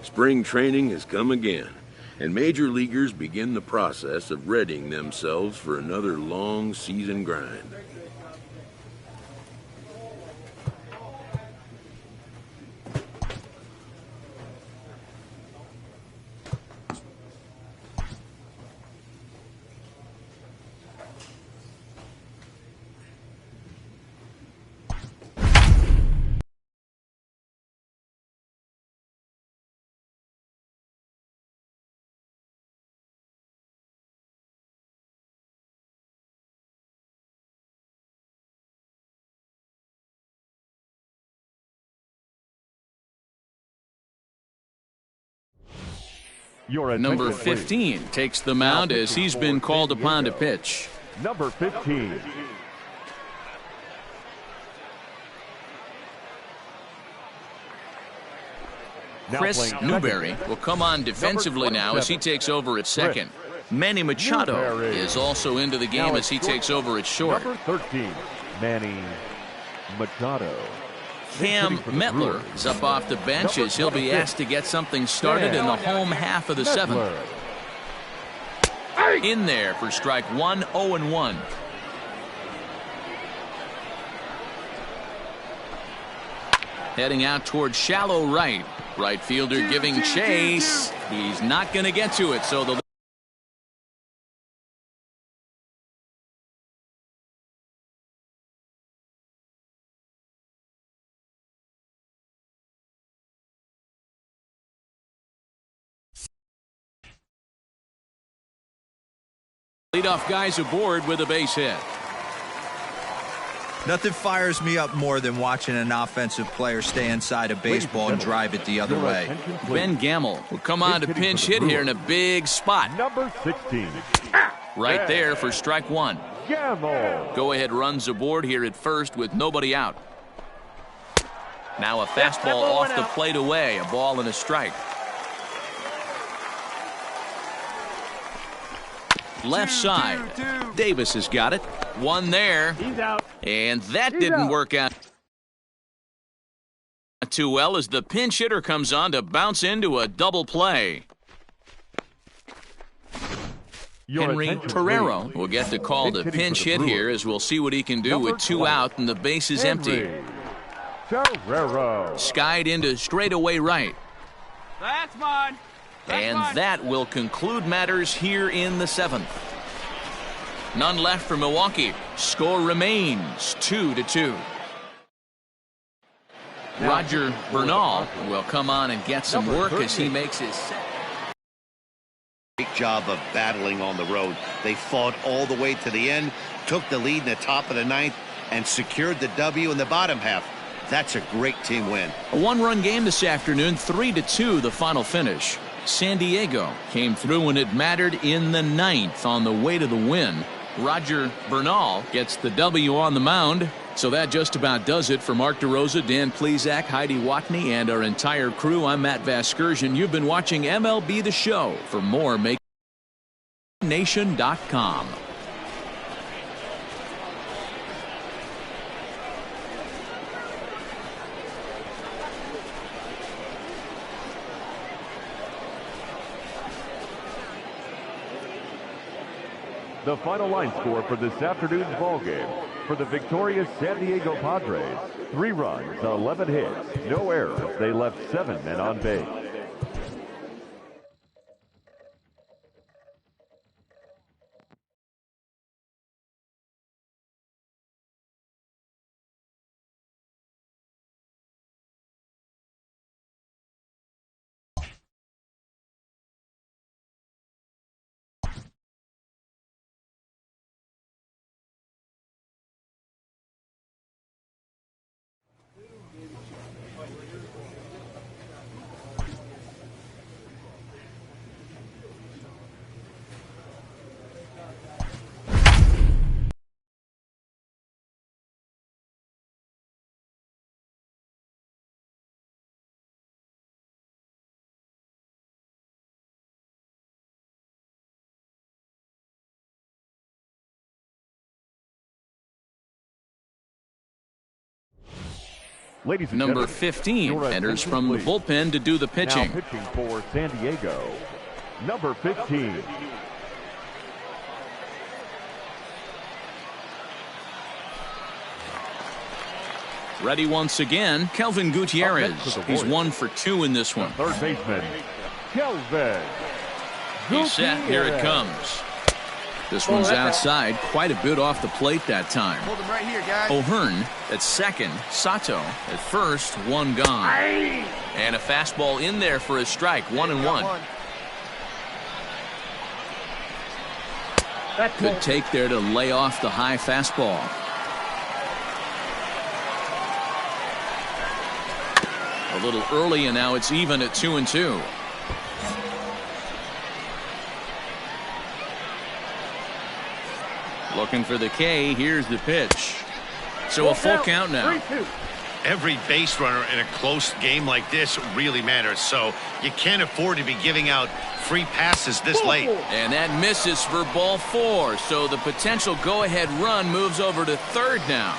Spring training has come again, and major leaguers begin the process of readying themselves for another long season grind. Number 15 takes the mound as he's been called upon to pitch. Number 15. Chris Newberry will come on defensively now as he takes over at second. Manny Machado is also into the game as he takes over at short. Number 13, Manny Machado. Cam Metler is up off the bench as he'll be asked to get something started in the home half of the seventh. In there for strike one, 0-1. Heading out towards shallow right. Right fielder giving chase. He's not going to get to it, so the leadoff guys aboard with a base hit. Nothing fires me up more than watching an offensive player stay inside a baseball and drive it the other way. Ben Gamble will come on to pinch hit here in a big spot. Number 16. Right there for strike one. Gamble. Go ahead runs aboard here at first with nobody out. Now a fastball off the plate away, a ball and a strike. Left side. Davis has got it. One there. He's out. And that didn't work out not too well as the pinch hitter comes on to bounce into a double play. Henry Torrero will get the call to pinch hit here, as we'll see what he can do with 2 out and the base is empty. Skied into straightaway right. That's mine. And that will conclude matters here in the 7th. None left for Milwaukee. Score remains 2-2. Roger Bernal will come on and get some work as he makes his set. Great job of battling on the road. They fought all the way to the end, took the lead in the top of the 9th, and secured the W in the bottom half. That's a great team win. A 1-run game this afternoon, 3-2 the final finish. San Diego came through when it mattered in the 9th on the way to the win. Roger Bernal gets the W on the mound. So that just about does it for Mark DeRosa, Dan Plesac, Heidi Watney, and our entire crew. I'm Matt Vasgersian. You've been watching MLB The Show. For more, make nation.com. The final line score for this afternoon's ballgame. For the victorious San Diego Padres, 3 runs, 11 hits, no errors. They left 7 men on base. Ladies and Number gentlemen, 15 enters from the bullpen to do the pitching. Now pitching for San Diego, number 15. Ready once again, Kelvin Gutierrez. He's 1 for 2 in this one. Third baseman, Kelvin. He's set. Here it comes. This one's outside, quite a bit off the plate that time. Hold him right here, guys. O'Hearn at second, Sato at first, 1 gone. And a fastball in there for a strike, 1-1. Good take there to lay off the high fastball. A little early, and now it's even at 2-2. Looking for the K. Here's the pitch. So a full count now. Every base runner in a close game like this really matters, so you can't afford to be giving out free passes this late. And that misses for ball 4, so the potential go-ahead run moves over to third now.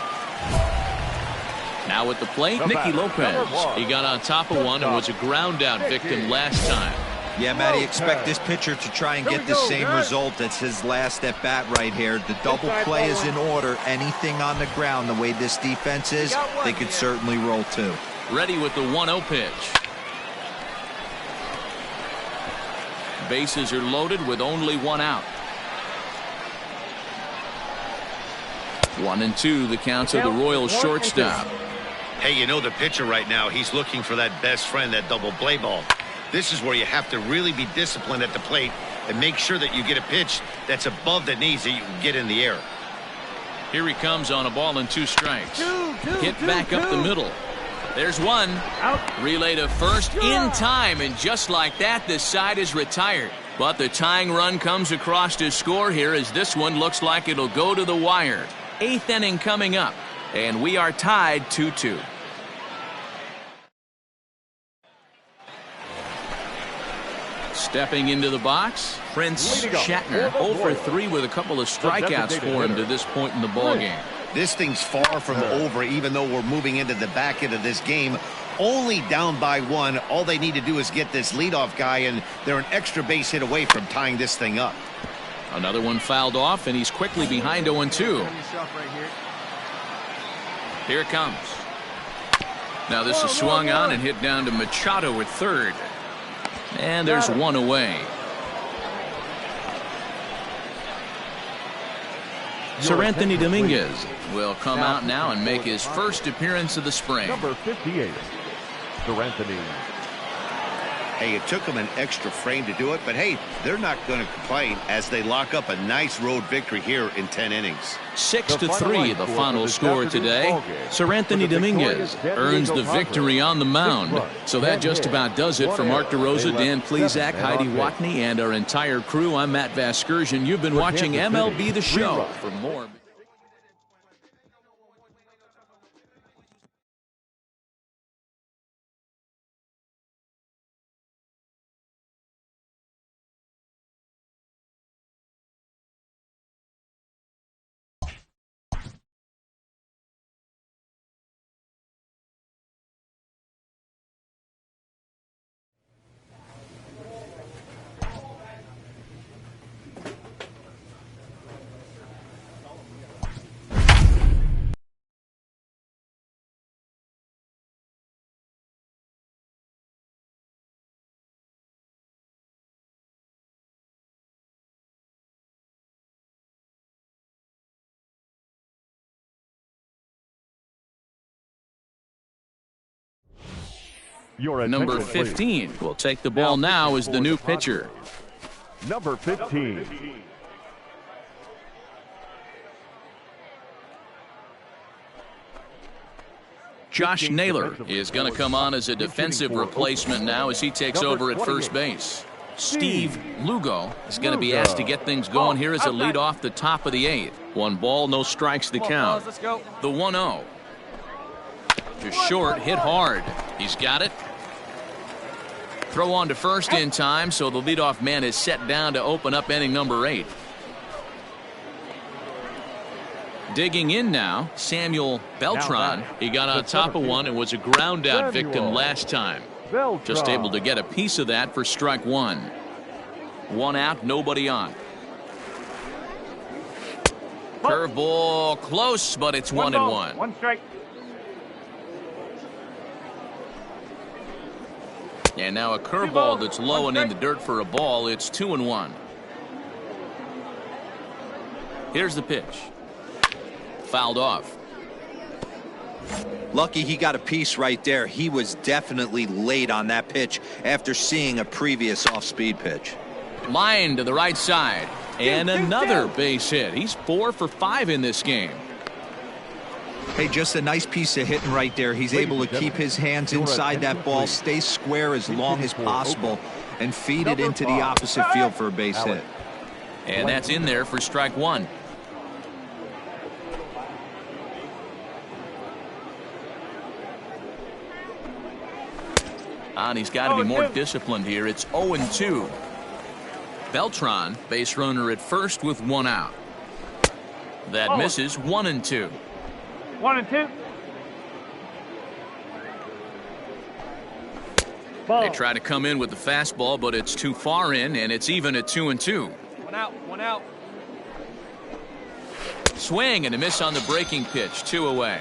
Now at the plate, Nicky Lopez. He got on top of one and was a ground-out victim last time. Yeah, Matty, expect this pitcher to try and get the same result as his last at bat right here. The double play is in order. Anything on the ground, the way this defense is, they could certainly roll 2. Ready with the 1-0 pitch. Bases are loaded with only 1 out. 1-2 the counts of the Royals shortstop. Hey, you know the pitcher right now, he's looking for that best friend, that double play ball. This is where you have to really be disciplined at the plate and make sure that you get a pitch that's above the knees that you can get in the air. Here he comes on a ball and 2 strikes. Hit back up the middle. There's one. Relay to first in time, and just like that, this side is retired. But the tying run comes across to score here as this one looks like it'll go to the wire. 8th inning coming up, and we are tied 2-2. Stepping into the box, Prince Shatner, 0 for 3 with a couple of strikeouts for him to this point in the ballgame. This thing's far from over, even though we're moving into the back end of this game. Only down by 1. All they need to do is get this leadoff guy, and they're an extra base hit away from tying this thing up. Another one fouled off, and he's quickly behind 0-2. Here it comes. Now this is swung on and hit down to Machado at third. And there's one away. Sir Anthony Dominguez will come out now and make his first appearance of the spring. Number 58, Sir Anthony. Hey, it took them an extra frame to do it, but hey, they're not going to complain as they lock up a nice road victory here in 10 innings. 6-3 the final score today. Sir Anthony Dominguez earns the victory on the mound. So that just about does it for Mark DeRosa, Dan Plesac, Heidi Watney, and our entire crew. I'm Matt Vasgersian. You've been watching MLB The Show. For more. Number 15 will take the ball now as the new pitcher. Number 15. Josh Naylor is going to come on as a defensive replacement now as he takes over at first base. Steve Lugo is going to be asked to get things going here as a lead off the top of the 8th. 1 ball, no strikes the count. The 1-0. Just short, hit hard. He's got it. Throw on to first in time, so the leadoff man is set down to open up inning number 8. Digging in now, Samuel Beltran. He got on top of one and was a ground out victim last time. Just able to get a piece of that for strike 1. 1 out, nobody on. Curveball close, but it's 1-1. 1 strike. And now a curveball that's low and in the dirt for a ball. It's 2-1. Here's the pitch. Fouled off. Lucky he got a piece right there. He was definitely late on that pitch after seeing a previous off-speed pitch. Line to the right side. And another base hit. He's 4 for 5 in this game. Hey, just a nice piece of hitting right there. He's able to keep his hands inside that ball, stay square as long as possible, and feed it into the opposite field for a base hit. And that's in there for strike 1. And he's got to be more disciplined here. It's 0-2. Beltran, base runner at first with 1 out. That misses. 1-2. 1-2. They try to come in with the fastball, but it's too far in, and it's even at 2-2. 1 out. 1 out. Swing and a miss on the breaking pitch. 2 away.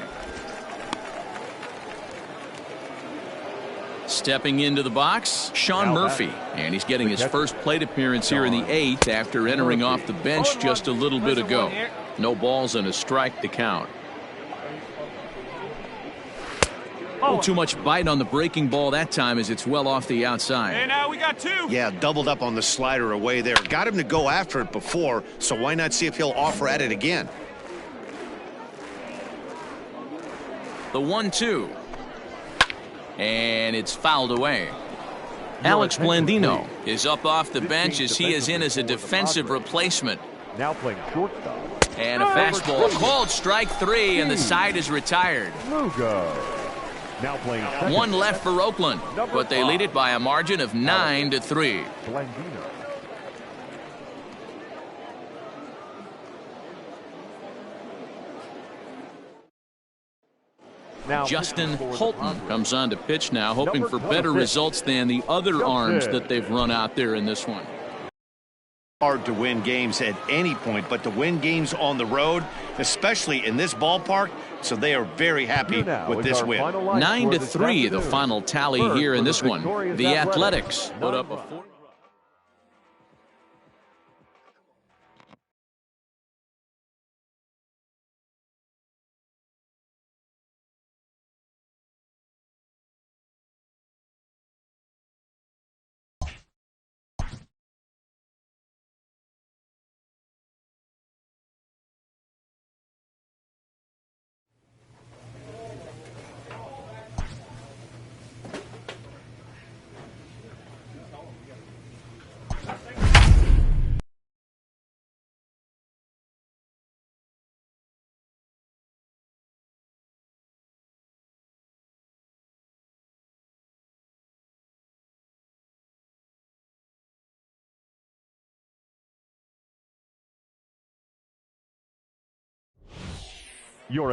Stepping into the box, Sean Murphy, and he's getting his first plate appearance here in the 8th after entering off the bench just a little bit ago. No balls and a strike to count. A little too much bite on the breaking ball that time as it's well off the outside. And now we got 2. Yeah, doubled up on the slider away there. Got him to go after it before, so why not see if he'll offer at it again? The 1-2. And it's fouled away. Alex Blandino is up off the bench as he is in as a defensive replacement. Now playing shortstop. And a fastball called strike 3, and the side is retired. Lugo. Now playing 1 left for Oakland, but they lead it by a margin of 9-3. Blandino. Justin Holton comes on to pitch now, hoping for better results than the other arms that they've run out there in this one. Hard to win games at any point, but to win games on the road, especially in this ballpark, so they are very happy with this win. 9-3, the final tally here in this one. The Athletics put up a 4.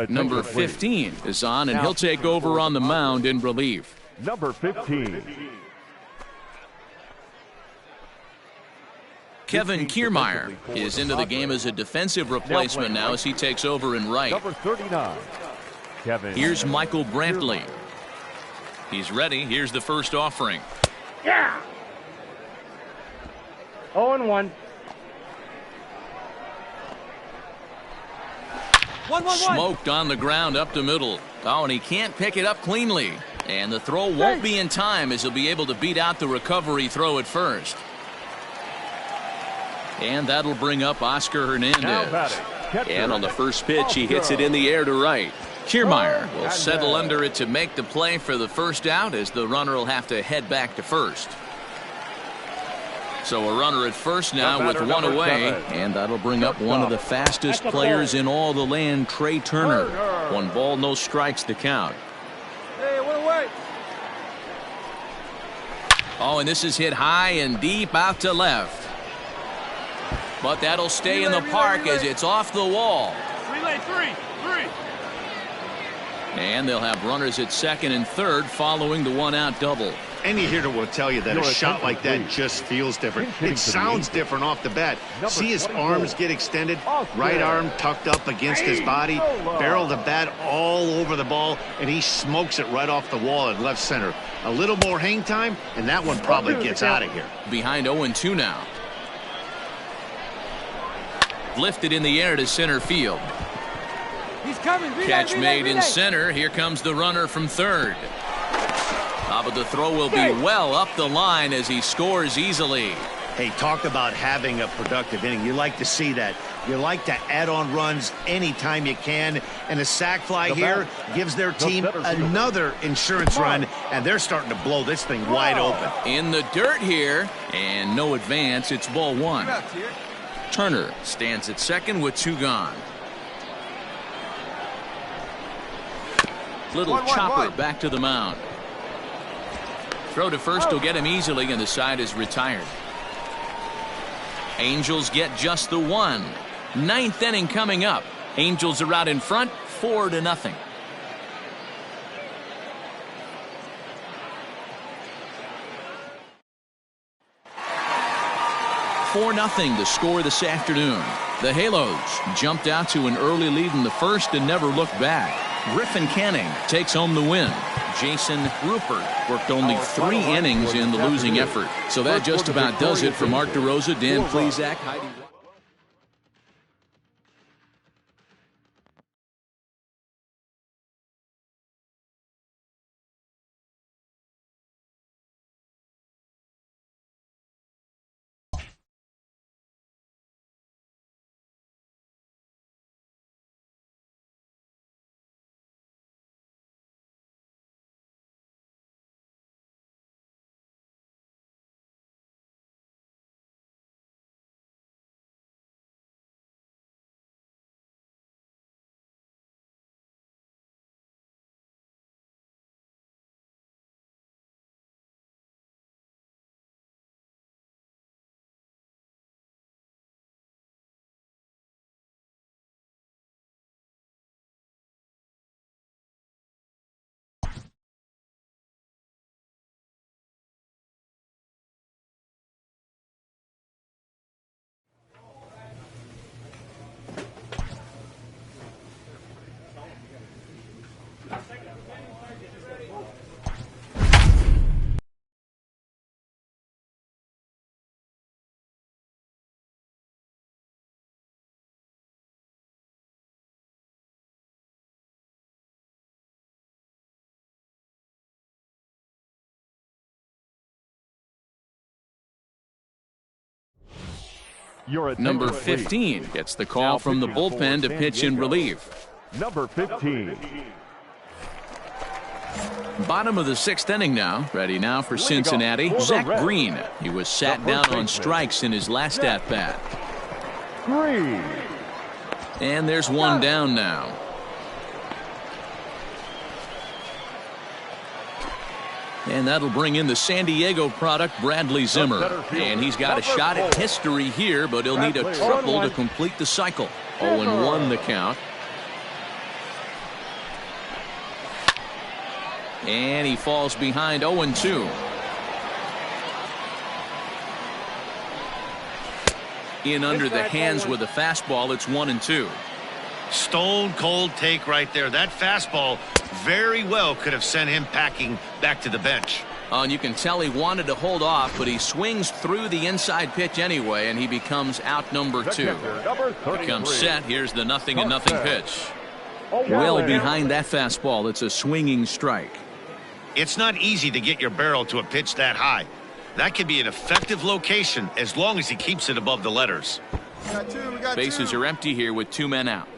Number 15 is on, and he'll take over on the mound in relief. Number 15. Kevin Kiermaier is into the game as a defensive replacement now as he takes over in right. Number 39. Kevin. Here's Michael Brantley. He's ready. Here's the first offering. Yeah. 0-1. 1-1-1. Smoked on the ground up the middle. Oh, and he can't pick it up cleanly. And the throw won't be in time as he'll be able to beat out the recovery throw at first. And that'll bring up Oscar Hernandez. And on the first pitch, he hits it in the air to right. Kiermaier will settle under it to make the play for the first out as the runner will have to head back to first. So a runner at first now with one away, and that'll bring up one of the fastest players in all the land, Trey Turner. 1 ball, no strikes to count. Hey, 1 away. Oh, and this is hit high and deep out to left. But that'll stay in the park as it's off the wall. Relay 3. And they'll have runners at second and third following the 1-out double. Any hitter will tell you that a shot like that just feels different. It sounds different off the bat. See his arms get extended, right arm tucked up against his body, barrel the bat all over the ball, and he smokes it right off the wall at left center. A little more hang time, and that one probably gets out of here. Behind 0-2 now. Lifted in the air to center field. He's coming. Catch made in center. Here comes the runner from third. But the throw will be well up the line as he scores easily. Hey, talk about having a productive inning. You like to see that. You like to add on runs anytime you can. And a sac fly here gives their team another insurance run, and they're starting to blow this thing wide open. In the dirt here, and no advance. It's ball 1. Turner stands at second with 2 gone. Little chopper back to the mound. Throw to first will get him easily, and the side is retired. Angels get just the 1. 9th inning coming up. Angels are out in front, 4-0. 4-0 the score this afternoon. The Halos jumped out to an early lead in the first and never looked back. Griffin Canning takes home the win. Jason Rupert worked only 3 innings in the losing effort. So that just about does it for Mark DeRosa, Dan Plesac, Heidi. Number 15 gets the call from the bullpen to pitch in relief. Number 15. Bottom of the 6th inning now. Ready now for Cincinnati. Zach Green. He was sat down on strikes in his last at-bat. Green. And there's one down now. And that'll bring in the San Diego product, Bradley Zimmer. And he's got a shot at history here, but he'll need a triple to complete the cycle. 0-1 the count. And he falls behind 0-2. In under the hands with a fastball, it's 1-2. Stone cold take right there. That fastball very well could have sent him packing back to the bench. And you can tell he wanted to hold off, but he swings through the inside pitch anyway, and he becomes out number 2. Becomes set. Here's the 0-0 pitch. Well behind that fastball. It's a swinging strike. It's not easy to get your barrel to a pitch that high. That can be an effective location as long as he keeps it above the letters. Bases are empty here with 2 men out.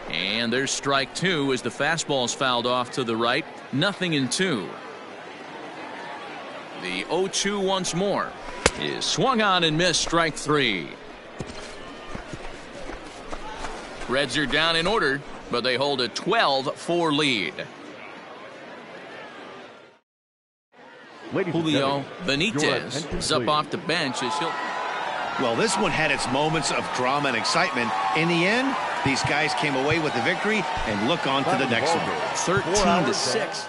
And there's strike 2 as the fastball's fouled off to the right. 0-2. The 0-2 once more is swung on and missed. Strike 3. Reds are down in order, but they hold a 12-4 lead. Julio Benitez is up off the bench as he'll. Well, this one had its moments of drama and excitement. In the end, these guys came away with the victory and look on to the next one. 13-6.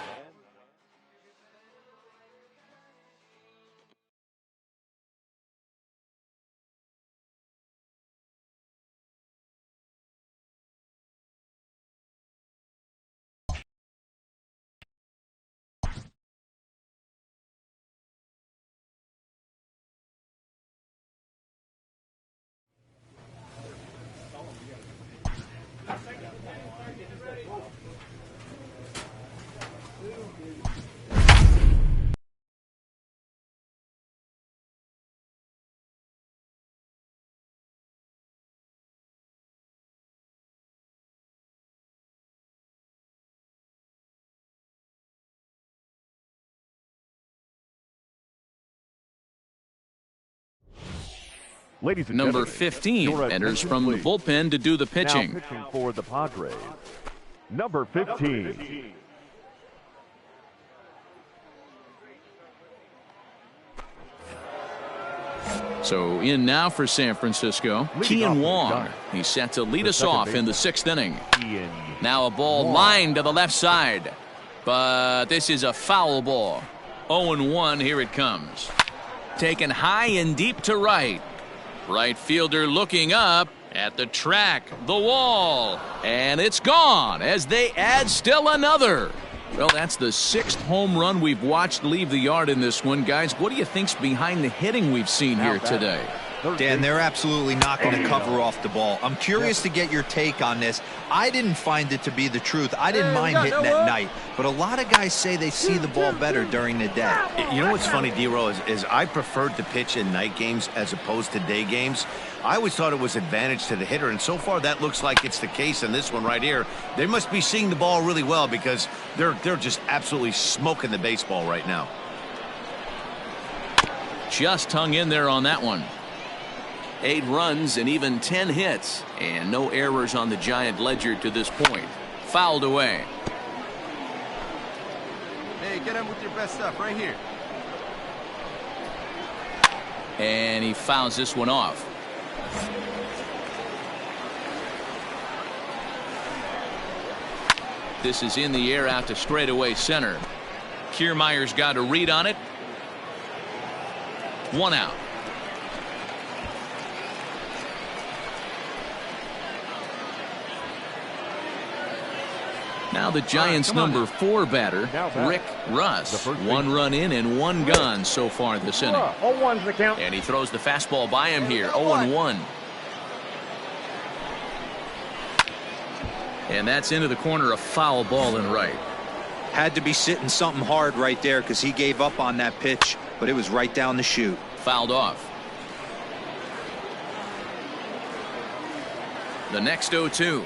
Ladies and Number gentlemen, 15 enters from the bullpen to do the pitching. Now pitching for the Padres. Number 15. So in now for San Francisco, Kian Wong. He's set to lead us off in the 6th inning. Now a ball lined to the left side, but this is a foul ball. 0-1. Here it comes. Taken high and deep to right. Right fielder looking up at the track, the wall, and it's gone as they add still another. Well, that's the 6th home run we've watched leave the yard in this one. Guys, what do you think's behind the hitting we've seen here today? Dan, they're absolutely not going to cover off the ball. I'm curious to get your take on this. I didn't find it to be the truth. I didn't mind hitting at night, but a lot of guys say they see the ball better during the day. You know what's funny, D-Row, is I preferred to pitch in night games as opposed to day games. I always thought it was advantage to the hitter, and so far that looks like it's the case in this one right here. They must be seeing the ball really well because they're just absolutely smoking the baseball right now. Just hung in there on that one. 8 runs and even 10 hits, and no errors on the Giant ledger to this point. Fouled away. Hey, get him with your best stuff right here. And he fouls this one off. This is in the air out to straightaway center. Kiermaier's got a read on it. 1 out. Now the Giants' number 4 batter, Rick Russ. 1 run in and 1 gone so far this inning. 0-1's the count. And he throws the fastball by him here. 0-1. And that's into the corner, a foul ball and right. Had to be sitting something hard right there because he gave up on that pitch, but it was right down the chute. fouled off. The next 0-2.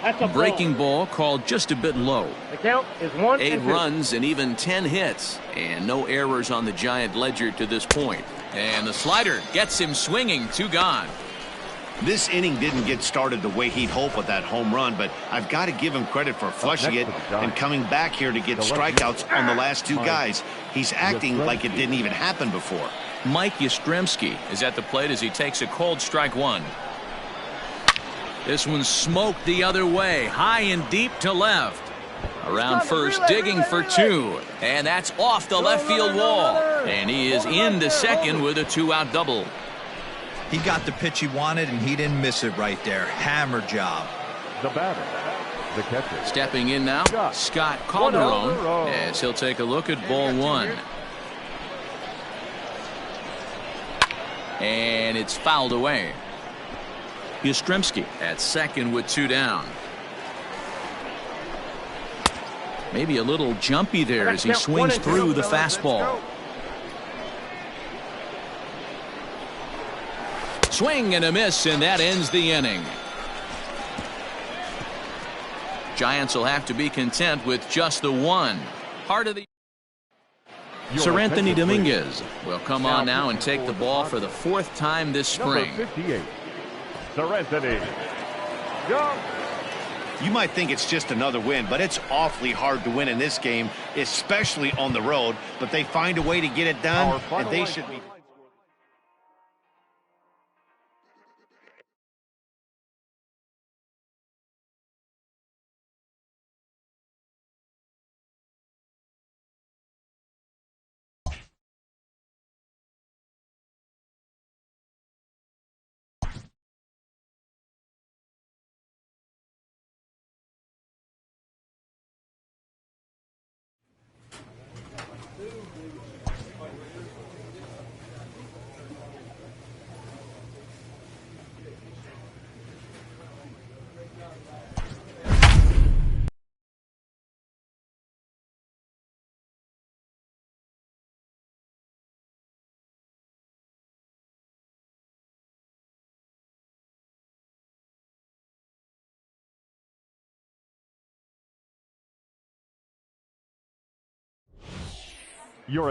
That's a Breaking ball called just a bit low. The count is 1 8 and 2. runs and even 10 hits, and no errors on the Giant ledger to this point. And the slider gets him swinging. 2 gone. This inning didn't get started the way he'd hoped with that home run, but I've got to give him credit for flushing it and coming back here to get strikeouts on the last 2 guys. He's acting like it didn't even happen before. Mike Yastrzemski is at the plate as he takes a cold strike 1. This one's smoked the other way, high and deep to left. Around first, digging for 2, and that's off the left field wall. And he is into second with a 2-out double. He got the pitch he wanted, and he didn't miss it right there. Hammer job. The batter, the catcher. Stepping in now, Scott Calderon, as he'll take a look at ball 1. And it's fouled away. Yastrzemski at second with 2 down. Maybe a little jumpy there as he swings through the fastball. Swing and a miss, and that ends the inning. Giants will have to be content with just the 1. Heart of the Sir Anthony Dominguez will come on now and take the ball for the 4th time this spring. Number 58, Sir Anthony. Go. You might think it's just another win, but it's awfully hard to win in this game, especially on the road. But they find a way to get it done, and they should be.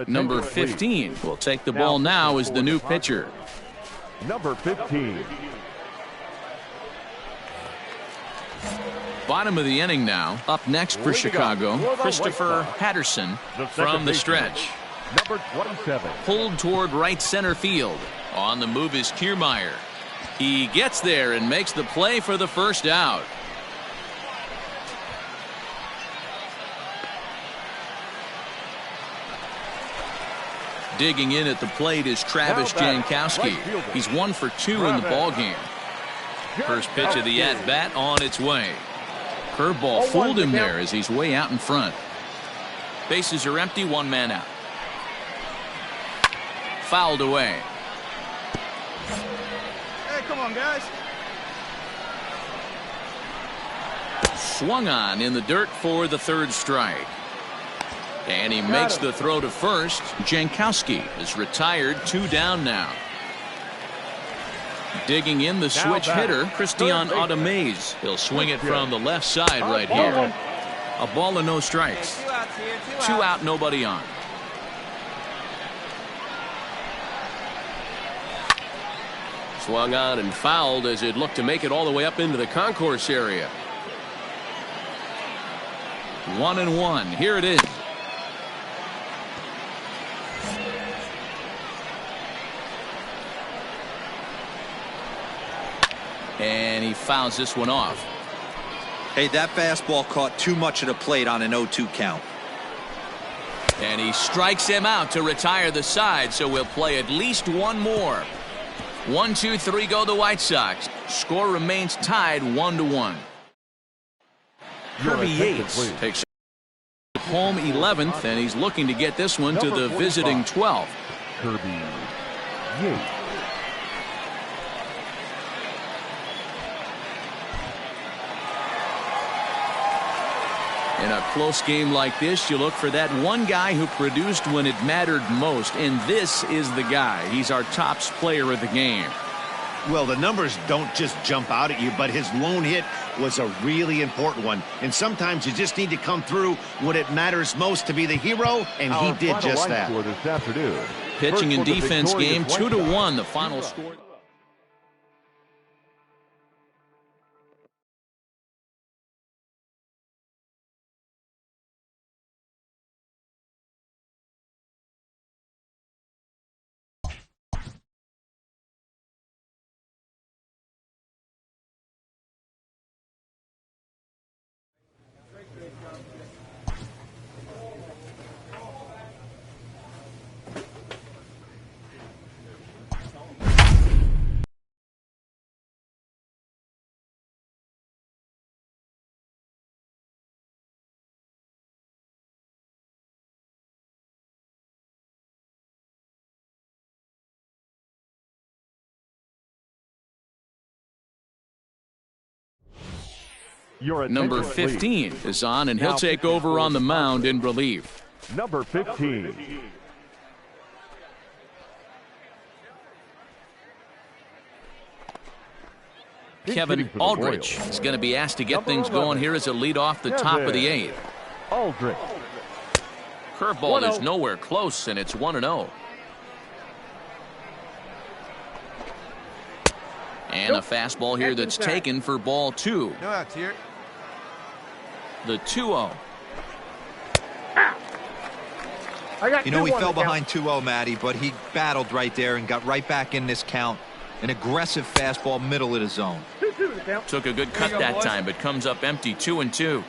Number 15 will take the ball now as the new pitcher. Number 15. Bottom of the inning now. Up next for Chicago, Christopher Patterson from the stretch. Number 27. Pulled toward right center field. On the move is Kiermaier. He gets there and makes the play for the 1st out. Digging in at the plate is Travis Jankowski. He's 1 for 2 in the ballgame. First pitch of the at-bat on its way. Curveball fooled him there as he's way out in front. Bases are empty, 1 man out. Fouled away. Hey, come on, guys. Swung on in the dirt for the 3rd strike. And he makes the throw to first. Jankowski is retired, 2 down now. Digging in the switch hitter, Christian Automez. He'll swing it from the left side right here. A ball and no strikes. 2 out, nobody on. Swung on and fouled as it looked to make it all the way up into the concourse area. 1-1. Here it is. And he fouls this one off. Hey, that fastball caught too much of the plate on an 0-2 count. And he strikes him out to retire the side, so we'll play at least 1 more. 1, 2, 3 go the White Sox. Score remains tied 1-1. Kirby Yates takes home 11th, and he's looking to get this one to the visiting 12th. Kirby Yates. In a close game like this, you look for that one guy who produced when it mattered most, and this is the guy. He's our top player of the game. Well, the numbers don't just jump out at you, but his lone hit was a really important one. And sometimes you just need to come through when it matters most to be the hero, and he did just that. This afternoon. Pitching and defense game, 2-1, the final score. Number 15 is on, and he'll take over on the mound in relief. Number 15. Kevin Aldrich is going to be asked to get things going here as a lead off the top of the 8th. Aldrich. Curveball is nowhere close, and it's 1-0. And a fastball here that's taken for ball 2. No outs here. The 2-0. You know, he fell behind 2-0, Matty, but he battled right there and got right back in this count. An aggressive fastball, middle of the zone. Took a good cut that time, but comes up empty. 2-2.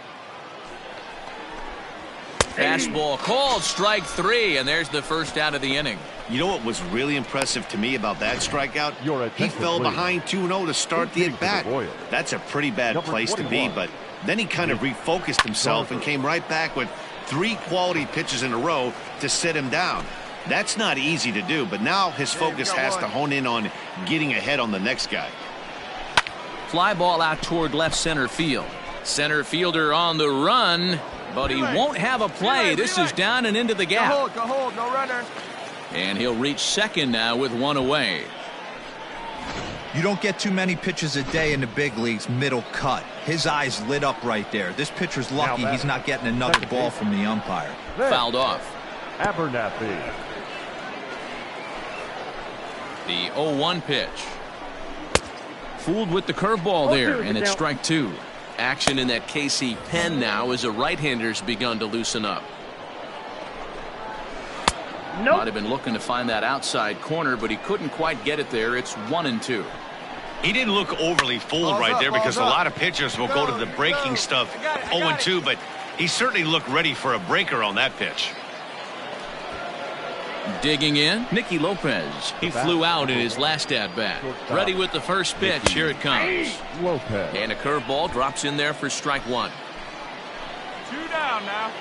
Fastball called, strike 3, and there's the first out of the inning. You know what was really impressive to me about that strikeout? He fell behind 2-0 to start the at-bat. That's a pretty bad place to be, but then he kind of refocused himself and came right back with 3 quality pitches in a row to sit him down. That's not easy to do, but now his focus has to hone in on getting ahead on the next guy. Fly ball out toward left center field. Center fielder on the run, but he won't have a play. This is down and into the gap. Go hold, no runner. And he'll reach second now with 1 away. You don't get too many pitches a day in the big leagues, middle cut. His eyes lit up right there. This pitcher's lucky he's not getting another ball from the umpire. Fouled off. Abernathy. The 0-1 pitch. Fooled with the curveball there, and it's strike 2. Action in that KC pen now as a right-hander's begun to loosen up. Might have been looking to find that outside corner, but he couldn't quite get it there. It's 1-2. He didn't look overly fooled right there because a lot of pitchers will go to the breaking stuff 0-2, but he certainly looked ready for a breaker on that pitch. Digging in, Nicky Lopez. He flew out in his last at-bat. Ready with the first pitch. Here it comes. Lopez. And a curveball drops in there for strike 1. 2 down now.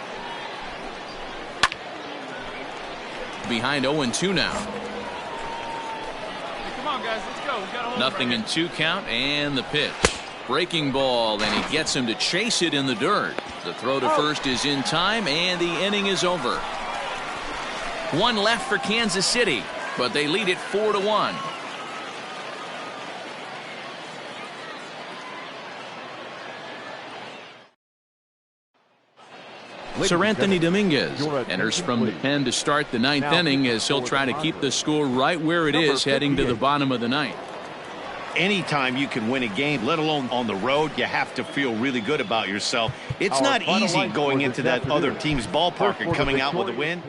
Behind 0-2 now. Hey, come on, guys, let's go. We gotta hold Nothing in 2 count, and the pitch. Breaking ball, and he gets him to chase it in the dirt. The throw to first is in time, and the inning is over. 1 left for Kansas City, but they lead it 4-1. Sir Anthony Dominguez enters from the pen to start the 9th inning as he'll try to keep the score right where it is heading to the bottom of the 9th. Anytime you can win a game, let alone on the road, you have to feel really good about yourself. It's not easy going into that other team's ballpark and coming out with a win.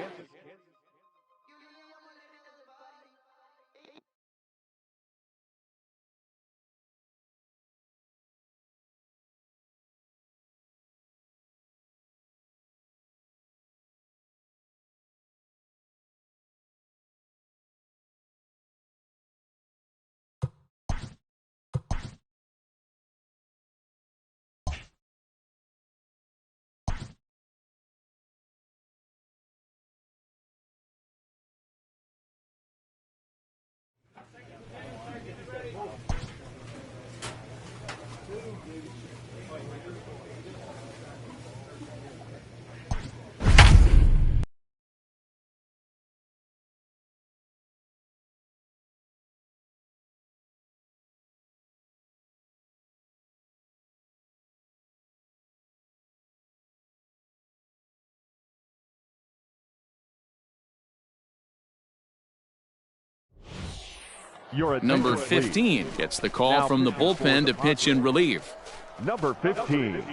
Number 15 gets the call from the bullpen to pitch in relief. Number 15.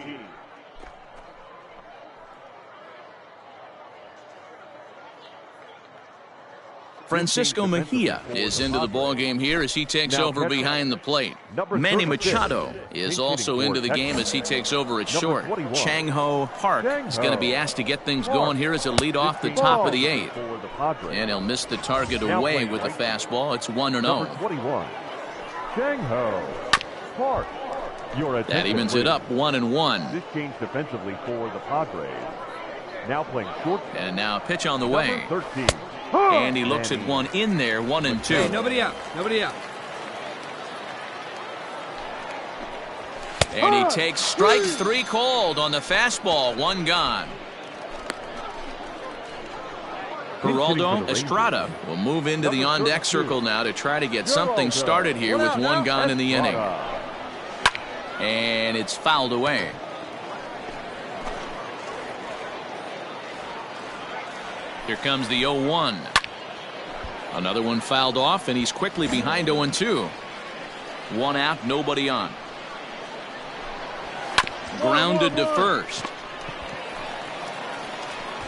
Francisco Mejia is into the ballgame here as he takes over behind the plate. Manny Machado is also into the game as he takes over at short. Chang-Ho Park is going to be asked to get things going here as a lead off the top of the 8th. And he'll miss the target away with the fastball. It's 1-0. Chang-Ho Park. That evens it up 1-1. This changed defensively for the Padres. Now playing short. And now a pitch on the way. 13. And he looks at one in there, 1-2. Hey, nobody out. Nobody out. And he takes strike 3 called on the fastball. 1 gone. Geraldo Estrada will move into the on-deck circle now to try to get something started here with 1 gone in the inning. And it's fouled away. Here comes the 0-1. Another one fouled off, and he's quickly behind 0-2. 1 out, nobody on. Grounded to first.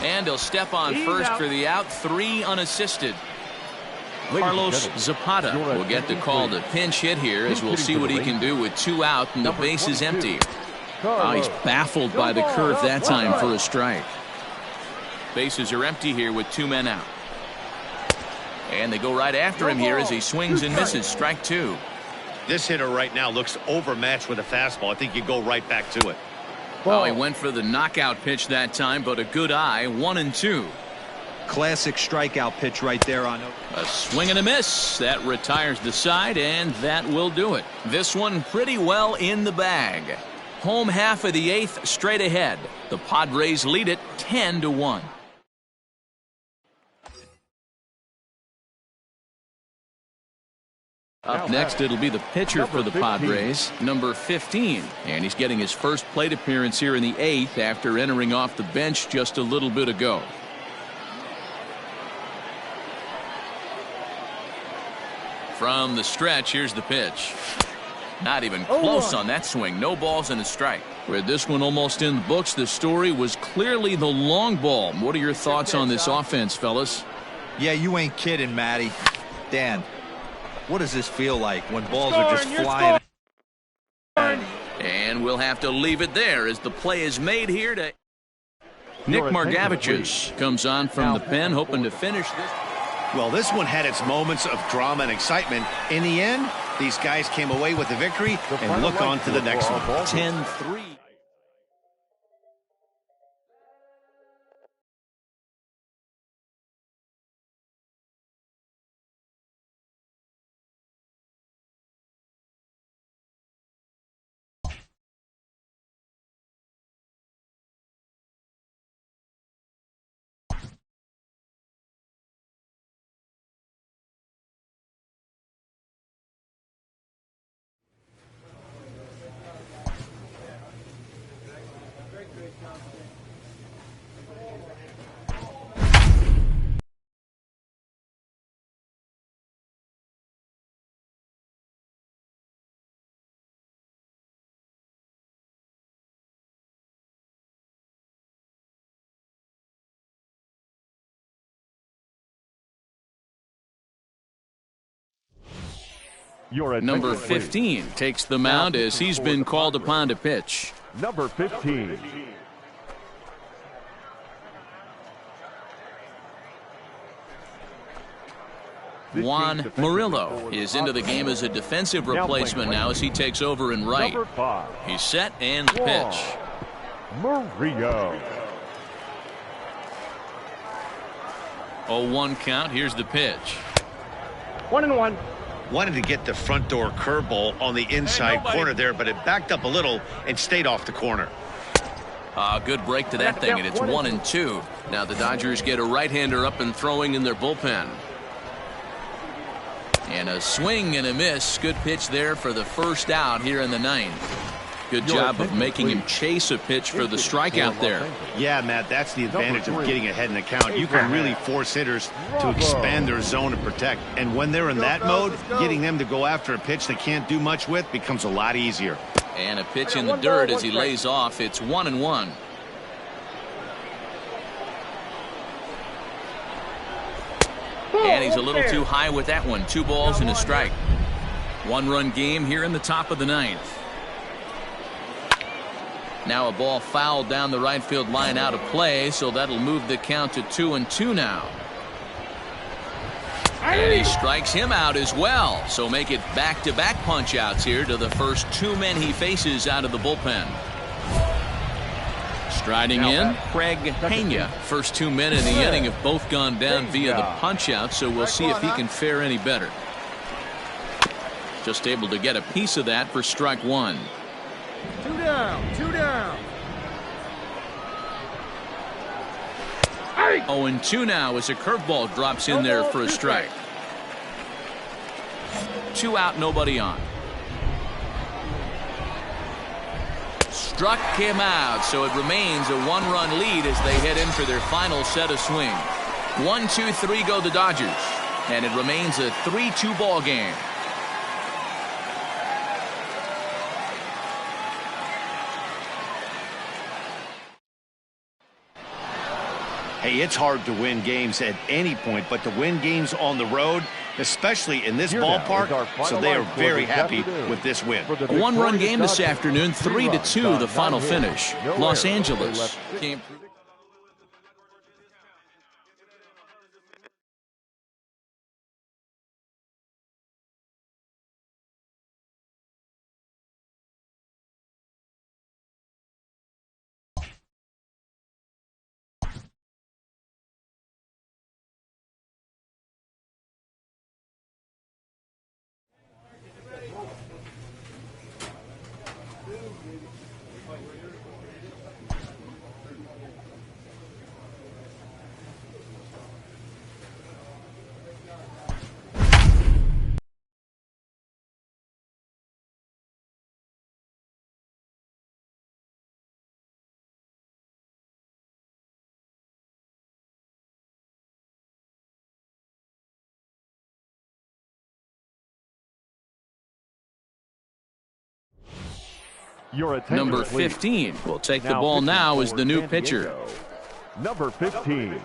And he'll step on first for the out. 3 unassisted. Carlos Zapata will get the call to pinch hit here as we'll see what he can do with 2 out and the base is empty. Oh, he's baffled by the curve that time for a strike. Bases are empty here with 2 men out. And they go right after him here as he swings and misses. Strike 2. This hitter right now looks overmatched with a fastball. I think you go right back to it. Oh, he went for the knockout pitch that time, but a good eye. 1-2. Classic strikeout pitch right there on a swing and a miss. That retires the side, and that will do it. This one pretty well in the bag. Home half of the 8th straight ahead. The Padres lead it 10-1. Up next, it'll be the pitcher for the Padres, number 15. And he's getting his first plate appearance here in the 8th after entering off the bench just a little bit ago. From the stretch, here's the pitch. Not even close on that swing. No balls and a strike. With this one almost in the books, the story was clearly the long ball. What are your thoughts on this offense, fellas? Yeah, you ain't kidding, Matty. Dan, what does this feel like when balls are just flying? And we'll have to leave it there as the play is made here to Nick Margevicius comes on from the pen, hoping to finish this. Well, this one had its moments of drama and excitement. In the end, these guys came away with the victory and look on to the next one. 10-3. Number 15 takes the mound as he's been called upon to pitch. Number 15. Juan Murillo is into the game as a defensive replacement now as he takes over in right. He's set and the pitch. Murillo. 0-1 count. Here's the pitch. 1-1. Wanted to get the front door curveball on the inside corner there, but it backed up a little and stayed off the corner. Good break to that thing, and it's 1-2. Now the Dodgers get a right-hander up and throwing in their bullpen. And a swing and a miss. Good pitch there for the first out here in the 9th. Good job of making him chase a pitch for the strikeout there. Yeah, Matt, that's the advantage of getting ahead in the count. You can really force hitters to expand their zone and protect. And when they're in that mode, getting them to go after a pitch they can't do much with becomes a lot easier. And a pitch in the dirt as he lays off. It's 1-1. And he's a little too high with that one. 2 balls and a strike. 1-run game here in the top of the 9th. Now a ball fouled down the right field line out of play, so that'll move the count to 2-2 now. And he strikes him out as well, so make it back-to-back punch-outs here to the first 2 men he faces out of the bullpen. Striding in, Craig Pena. First 2 men in the inning have both gone down via the punch-out, so we'll see if he can fare any better. Just able to get a piece of that for strike 1. 2 down, 2 down. 0-2 now as a curveball drops in there for a strike. 2 out, nobody on. Struck him out, so it remains a 1-run lead as they head in for their final set of swings. 1, 2, 3 go the Dodgers, and it remains a 3-2 ball game. Hey, it's hard to win games at any point, but to win games on the road, especially in this ballpark, so they are very happy with this win. A 1-run game this afternoon, 3-2 the final finish. Los Angeles came through. Number 15 will take the ball now as the new pitcher. Number 15.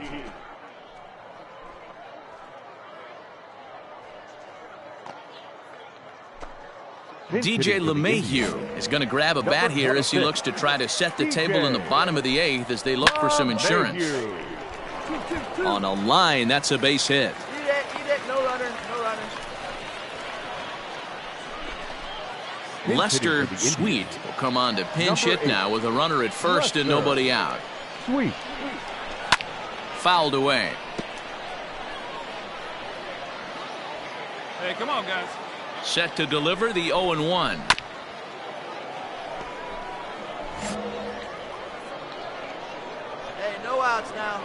DJ LeMahieu is going to grab a bat here as he looks to try to set the table in the bottom of the 8th as they look for some insurance. On a line, that's a base hit. No runner, no runner. Lester Sweet will come on to pinch hit now with a runner at first and nobody out. Sweet. Fouled away. Hey, come on, guys. Set to deliver the 0-1. Hey, no outs now.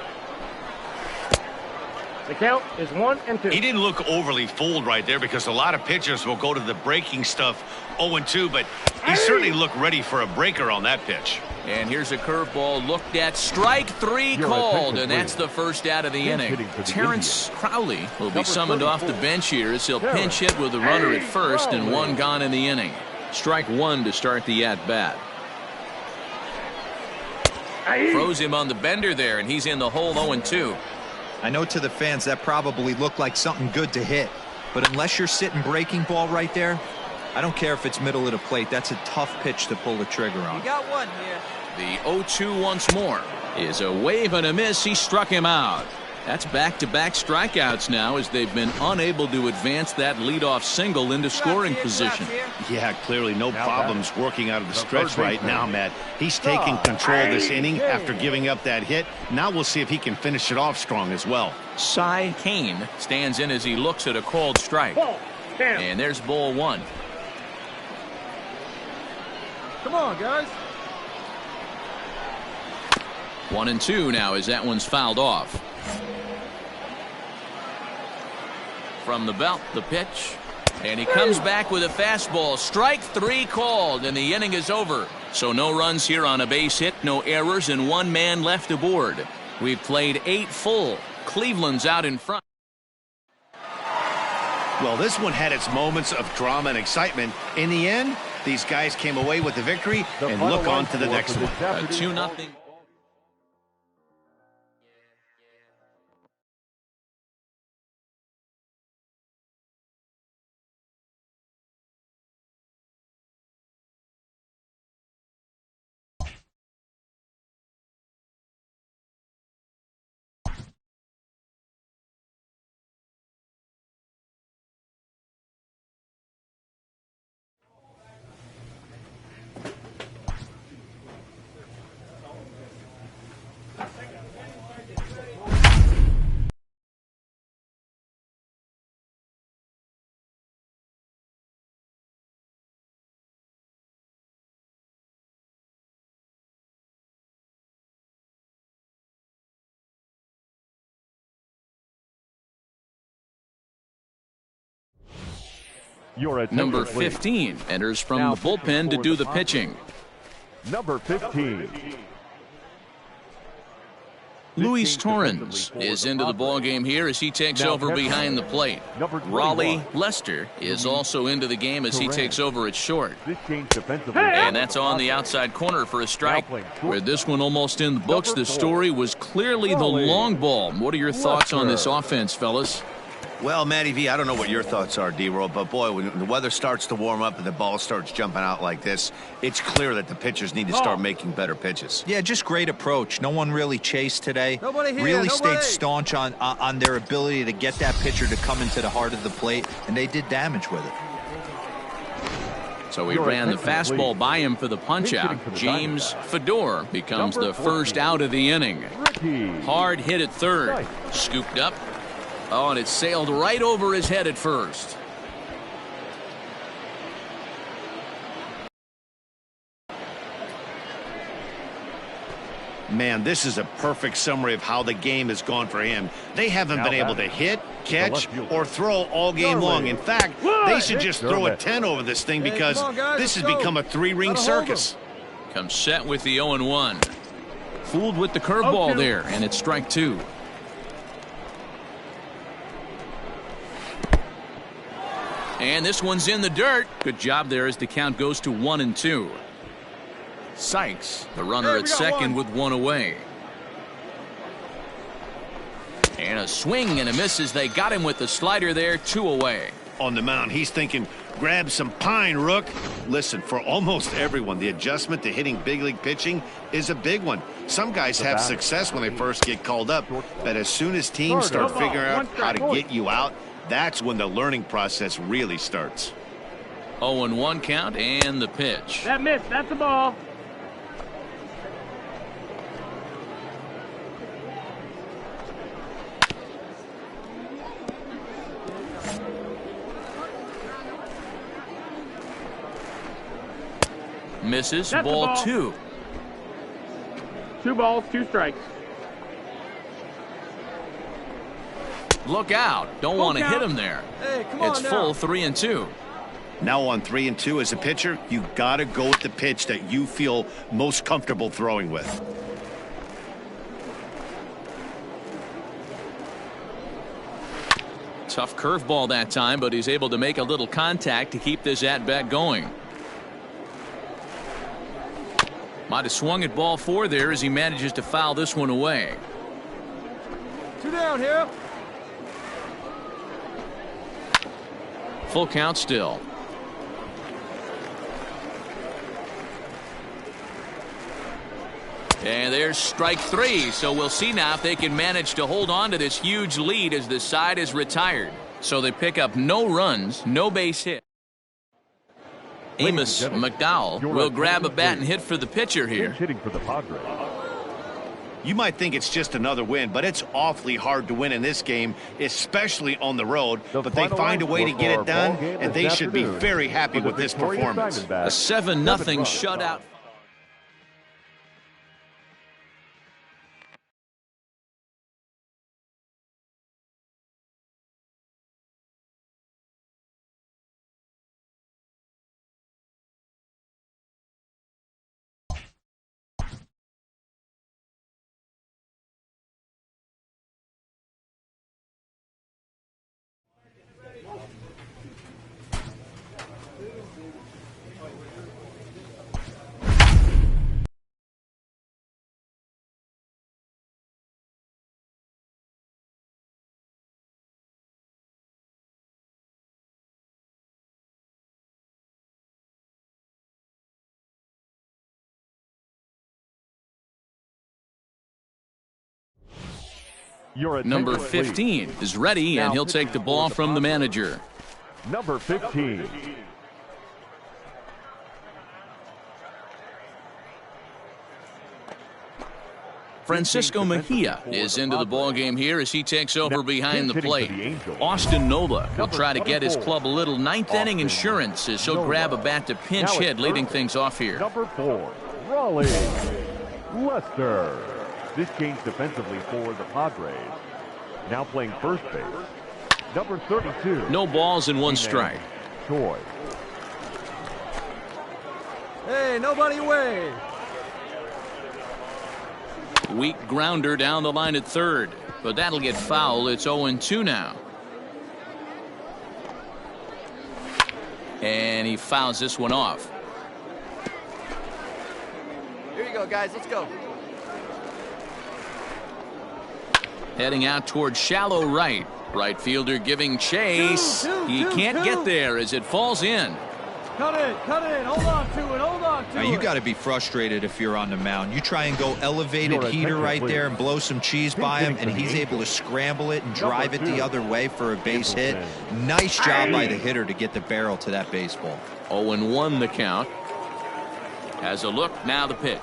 The count is 1-2. He didn't look overly fooled right there because a lot of pitchers will go to the breaking stuff 0-2, but he certainly looked ready for a breaker on that pitch. And here's a curveball looked at. Strike 3 called, and that's the first out of the inning. Terrence Crowley will be summoned off the bench here as he'll pinch hit with a runner at first and 1 gone in the inning. Strike 1 to start the at-bat. Throws him on the bender there, and he's in the hole 0-2. I know to the fans that probably looked like something good to hit, but unless you're sitting breaking ball right there, I don't care if it's middle of the plate. That's a tough pitch to pull the trigger on. You got one here. The 0-2 once more is a wave and a miss. He struck him out. That's back-to-back strikeouts now as they've been unable to advance that leadoff single into scoring position. Yeah, clearly no problems working out of the stretch right now, Matt. He's taking control of this inning after giving up that hit. Now we'll see if he can finish it off strong as well. Cy Kane stands in as he looks at a called strike. And there's ball 1. Come on, guys. 1-2 now as that one's fouled off. From the belt, the pitch. And he comes back with a fastball. Strike 3 called, and the inning is over. So no runs here on a base hit, no errors, and 1 man left aboard. We've played 8 full. Cleveland's out in front. Well, this one had its moments of drama and excitement. In the end, these guys came away with the victory and look on to the next one. A 2-0. Your Number attention, please. 15 enters from Now the bullpen to do the pitching. Number 15. Luis Torrens is into the ball game here as he takes over behind the plate. Raleigh Lester is also into the game as he takes over at short. This change defensively. And that's on the outside corner for a strike. With this one almost in the books, the story was clearly the long ball. What are your thoughts on this offense, fellas? Well, Matty V, I don't know what your thoughts are, D-Roll, but boy, when the weather starts to warm up and the ball starts jumping out like this, it's clear that the pitchers need to start making better pitches. Yeah, just great approach. No one really chased today. Nobody here, really nobody. stayed staunch on their ability to get that pitcher to come into the heart of the plate, and they did damage with it. So he ran the fastball by him for the punch-out. James Fedor becomes the first out of the inning. Hard hit at third. Scooped up. Oh, and it sailed right over his head at first. Man, this is a perfect summary of how the game has gone for him. They haven't been able to hit, catch, or throw all game long. In fact, they should just throw a 10 over this thing because this has become a 3-ring circus. Comes set with the 0-1. Fooled with the curveball there, and it's strike 2. And this one's in the dirt. Good job there as the count goes to 1-2. Sykes, the runner at second with 1 away. And a swing and a miss as they got him with the slider there, 2 away. On the mound, he's thinking, grab some pine, Rook. Listen, for almost everyone, the adjustment to hitting big league pitching is a big one. Some guys have success when they first get called up, but as soon as teams start figuring out how to get you out, that's when the learning process really starts. 0-1 count and the pitch. That missed. That's the ball. Misses. That's the Ball ball. 2. 2 balls, 2 strikes. Look out. Don't want to hit him there. Hey, come It's on now. full 3-2. Now on 3-2 as a pitcher, you got to go with the pitch that you feel most comfortable throwing with. Tough curveball that time, but he's able to make a little contact to keep this at-bat going. Might have swung at ball 4 there as he manages to foul this one away. 2 down here. Full count still. And there's strike 3, so we'll see now if they can manage to hold on to this huge lead as the side is retired. So they pick up no runs, no base hit. Amos McDowell will grab a bat and hit for the pitcher here. Hitting for the Padres. You might think it's just another win, but it's awfully hard to win in this game, especially on the road. But they find a way to get it done, and they should be very happy with this performance. A 7-0 shutout. Your Number attention, please. 15 is ready, and he'll take the ball from the manager. Number 15. Francisco Mejia is into the ball game here as he takes over behind the plate. Austin Nola will try to get his club a little ninth inning insurance as he'll grab a bat to pinch hit, leading things off here. Number 4, Raleigh Lester. This changed defensively for the Padres. Now playing first base. Number 32. No balls and one strike. Troy. Hey, nobody away. Weak grounder down the line at third, but that'll get foul. It's 0-2 now. And he fouls this one off. Here you go, guys. Let's go. Heading out towards shallow right. Right fielder giving chase. He can't get there as it falls in. Cut it. Hold on to it. Now, you got to be frustrated if you're on the mound. You try and go elevated heater right there and blow some cheese by him, and he's able to scramble it and drive it the other way for a base hit. Nice job by the hitter to get the barrel to that baseball. 0-1 the count. Has a look, now the pitch.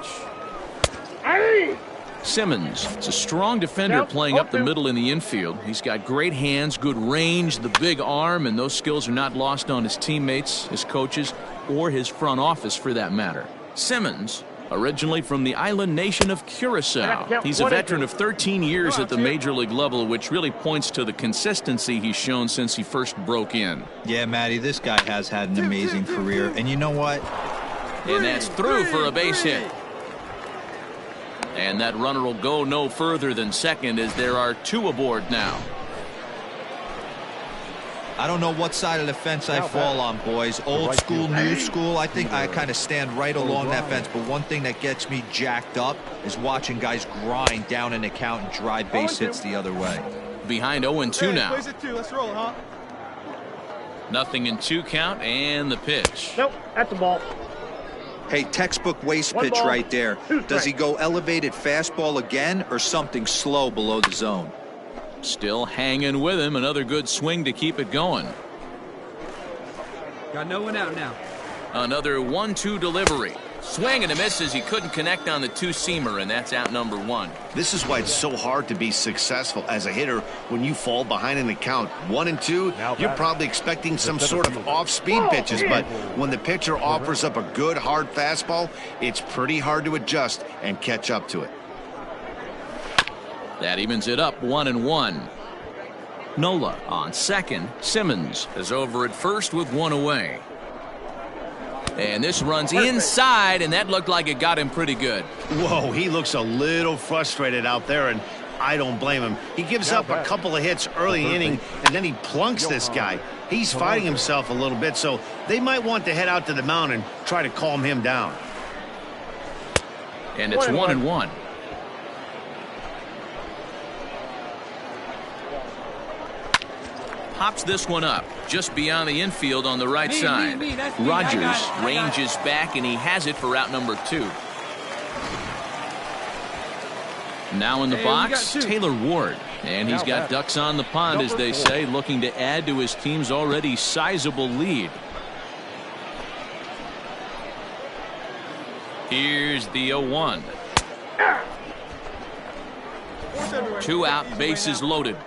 Simmons, it's a strong defender playing up the middle in the infield. He's got great hands, good range, the big arm, and those skills are not lost on his teammates, his coaches, or his front office for that matter. Simmons, originally from the island nation of Curacao. He's a veteran of 13 years at the major league level, which really points to the consistency he's shown since he first broke in. Yeah, Matty, this guy has had an amazing career, and you know what? And that's through for a base hit. And that runner will go no further than second as there are two aboard now. I don't know what side of the fence I fall on, boys. Old school, new school. I think I kind of stand right along that fence. But one thing that gets me jacked up is watching guys grind down an account and drive base hits the other way. Behind 0-2 now. Let's roll, huh? Nothing in 2 count and the pitch. Nope, that's the ball. Hey, textbook waste pitch right there. Does he go elevated fastball again or something slow below the zone? Still hanging with him. Another good swing to keep it going. Got no one out now. Another 1-2 delivery. Swing and a miss as he couldn't connect on the two-seamer, and that's out number 1. This is why it's so hard to be successful as a hitter when you fall behind in the count 1-2. You're probably expecting some sort of off-speed pitches, but when the pitcher offers up a good hard fastball, it's pretty hard to adjust and catch up to it. That evens it up 1-1. Nola on second. Simmons is over at first with 1 away. And this runs inside, and that looked like it got him pretty good. Whoa, he looks a little frustrated out there, and I don't blame him. He gives up a couple of hits early inning, and then he plunks this guy. He's fighting himself a little bit, so they might want to head out to the mound and try to calm him down. And it's 1-1. Pops this one up just beyond the infield on the right side. Rogers ranges back, and he has it for out number 2. Now in the box, Taylor Ward. And he's got ducks on the pond, as they say, looking to add to his team's already sizable lead. Here's the 0-1. 2 out, bases loaded.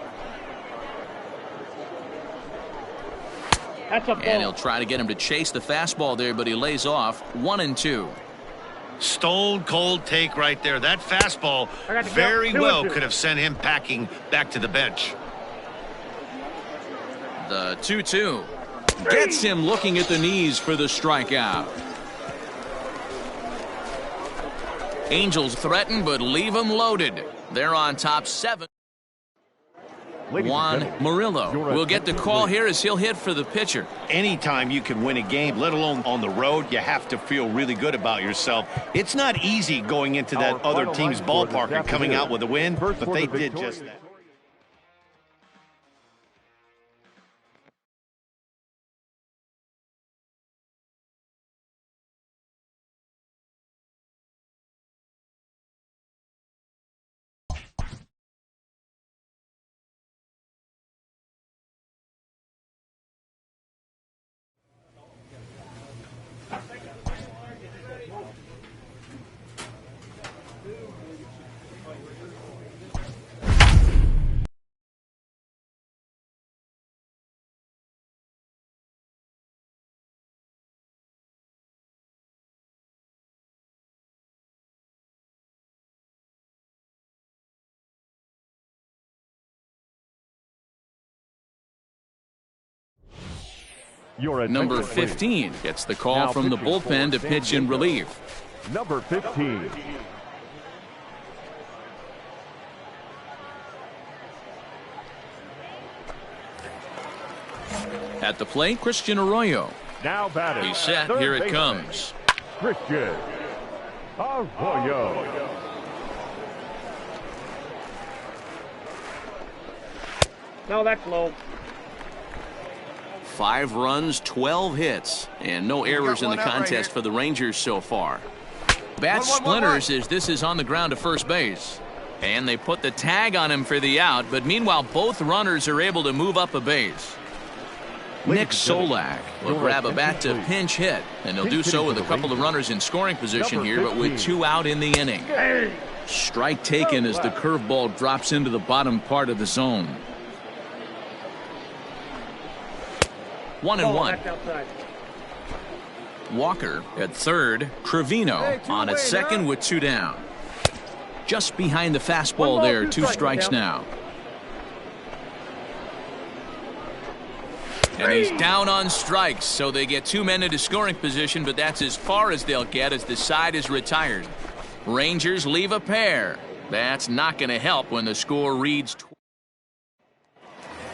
And he'll try to get him to chase the fastball there, but he lays off. 1-2. Stone cold take right there. That fastball very well could have sent him packing back to the bench. The 2-2 gets him looking at the knees for the strikeout. Angels threaten, but leave them loaded. They're on top 7. Juan Murillo will get the call here as he'll hit for the pitcher. Anytime you can win a game, let alone on the road, you have to feel really good about yourself. It's not easy going into that other team's ballpark and coming out with a win, but they did just that. Number 15 gets the call from the bullpen to pitch in relief. Number 15. At the plate, Christian Arroyo. Now batting. He's set. Here it comes. Christian Arroyo. No, that's low. 5 runs, 12 hits, and no errors in the contest for the Rangers so far. Bat splinters as this is on the ground to first base. And they put the tag on him for the out, but meanwhile both runners are able to move up a base. Nick Solak will grab a bat to pinch hit, and he'll do so with a couple of runners in scoring position here, but with 2 out in the inning. Strike taken as the curveball drops into the bottom part of the zone. 1-1. Walker at third. Trevino on at second with 2 down. Just behind the fastball there. 2 strikes now. And he's down on strikes, so they get 2 men into scoring position, but that's as far as they'll get as the side is retired. Rangers leave a pair. That's not going to help when the score reads.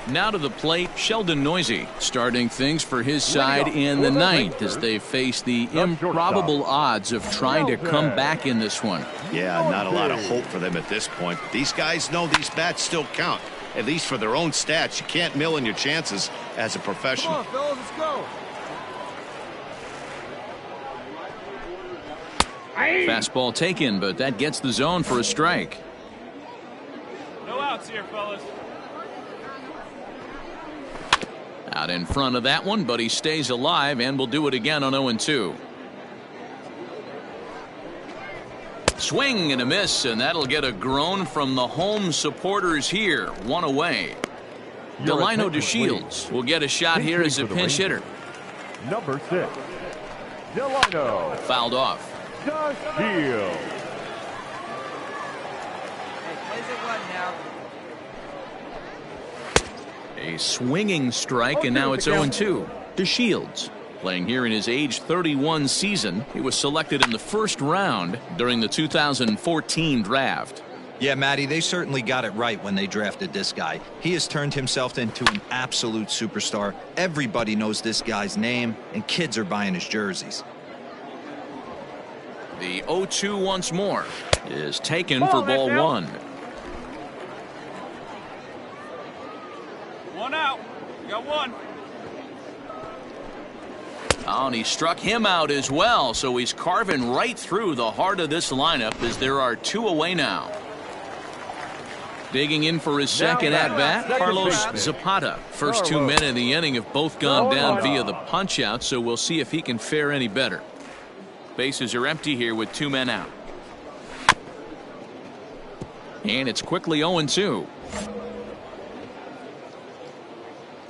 Now to the plate, Sheldon Noisy, starting things for his side in the 9th as they face the improbable odds of trying to come back in this one. Yeah, not a lot of hope for them at this point. These guys know these bats still count, at least for their own stats. You can't mill in your chances as a professional. Come on, fellas, let's go. Fastball taken, but that gets the zone for a strike. No outs here, fellas. Out in front of that one, but he stays alive and will do it again on 0-2. Swing and a miss, and that'll get a groan from the home supporters here. 1 away. Delino DeShields will get a shot here as a pinch hitter. Number 6. Delino. Fouled off. DeShields. A swinging strike, and now it's 0-2. DeShields, playing here in his age 31 season. He was selected in the first round during the 2014 draft. Yeah, Matty, they certainly got it right when they drafted this guy. He has turned himself into an absolute superstar. Everybody knows this guy's name, and kids are buying his jerseys. The 0-2 once more is taken for ball 1. 1 out. Got 1. Oh, and he struck him out as well, so he's carving right through the heart of this lineup as there are 2 away now. Digging in for his second at-bat, Carlos Zapata. First 2 men in the inning have both gone down via the punch-out, so we'll see if he can fare any better. Bases are empty here with 2 men out. And it's quickly 0-2.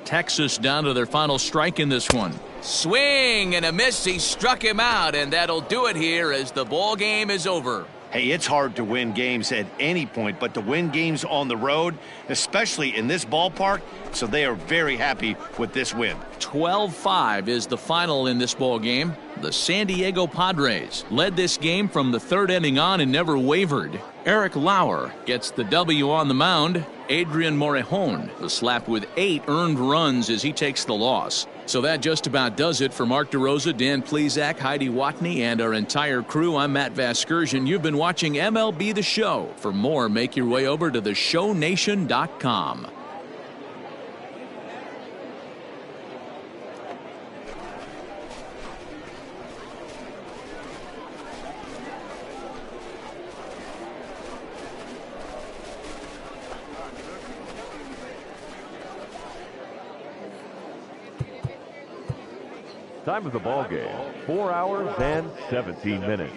Texas down to their final strike in this one. Swing and a miss. He struck him out, and that'll do it here as the ball game is over. Hey, it's hard to win games at any point, but to win games on the road, especially in this ballpark, so they are very happy with this win. 12-5 is the final in this ball game. The San Diego Padres led this game from the 3rd inning on and never wavered. Eric Lauer gets the W on the mound. Adrian Morejon was slapped with 8 earned runs as he takes the loss. So that just about does it for Mark DeRosa, Dan Plesac, Heidi Watney, and our entire crew. I'm Matt Vasgersian. You've been watching MLB The Show. For more, make your way over to theshownation.com. Time of the ball game, 4 hours and 17 minutes.